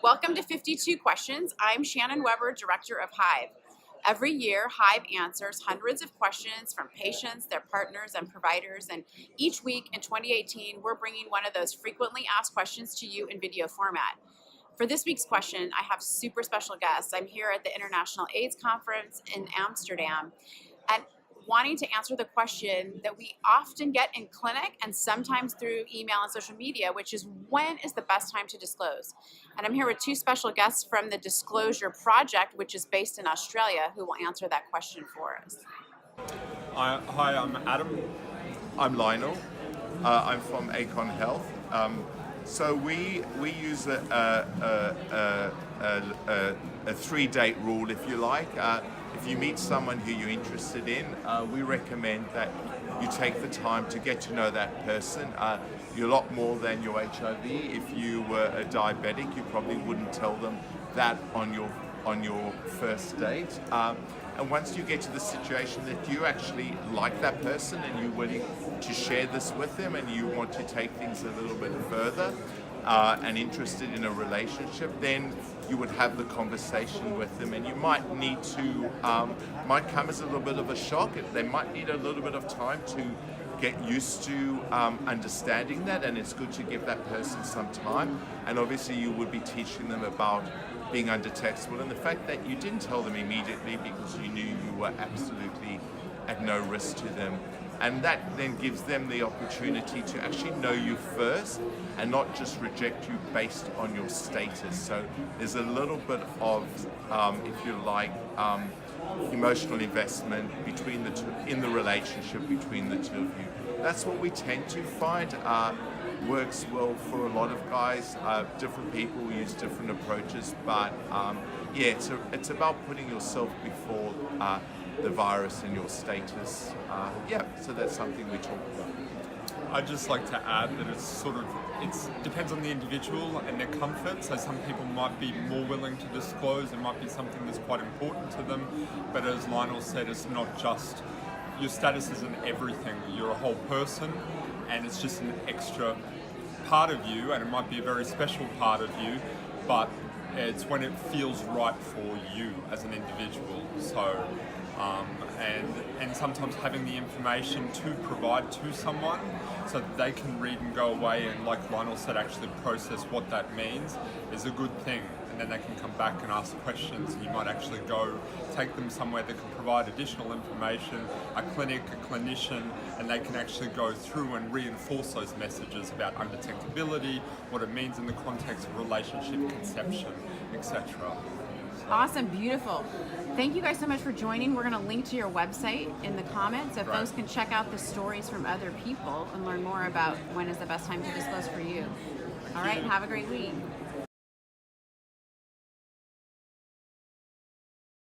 Welcome to 52 Questions. I'm Shannon Weber, Director of Hive. Every year, Hive answers hundreds of questions from patients, their partners, and providers. And each week in 2018, we're bringing one of those frequently asked questions to you in video format. For this week's question, I have super special guests. I'm here at the International AIDS Conference in Amsterdam, and wanting to answer the question that we often get in clinic and sometimes through email and social media, which is when is the best time to disclose? And I'm here with two special guests from the Disclosure Project, which is based in Australia, who will answer that question for us. Hi, I'm Adam. I'm Lionel. I'm from Acon Health. So we use a 3-date rule, if you like. If you meet someone who you're interested in, we recommend that you take the time to get to know that person. You're a lot more than your HIV. If you were a diabetic, you probably wouldn't tell them that on your first date. And once you get to the situation that you actually like that person and you're willing to share this with them and you want to take things a little bit further and interested in a relationship, then you would have the conversation with them, and you might need to, might come as a little bit of a shock. They might need a little bit of time to get used to understanding that, and it's good to give that person some time. And obviously you would be teaching them about being undetectable and the fact that you didn't tell them immediately because you knew you were absolutely at no risk to them. And that then gives them the opportunity to actually know you first and not just reject you based on your status. So there's a little bit of, if you like, emotional investment between the two, in the relationship between the two of you. That's what we tend to find works well for a lot of guys. Different people use different approaches, but yeah, it's about putting yourself before the virus and your status. Yeah, so that's something we talk about. I'd just like to add that it depends on the individual and their comfort. So some people might be more willing to disclose. It might be something that's quite important to them. But as Lionel said, it's not just, your status isn't everything. You're a whole person, and it's just an extra part of you, and it might be a very special part of you, but it's when it feels right for you as an individual. So and sometimes having the information to provide to someone so that they can read and go away and, like Lionel said, actually process what that means is a good thing. And then they can come back and ask questions, and you might actually go take them somewhere that can provide additional information, a clinic, a clinician, and they can actually go through and reinforce those messages about undetectability, what it means in the context of relationship conception, etc. Awesome, beautiful. Thank you guys so much for joining. We're going to link to your website in the comments so folks can check out the stories from other people and learn more about when is the best time to disclose for you. All right, have a great week.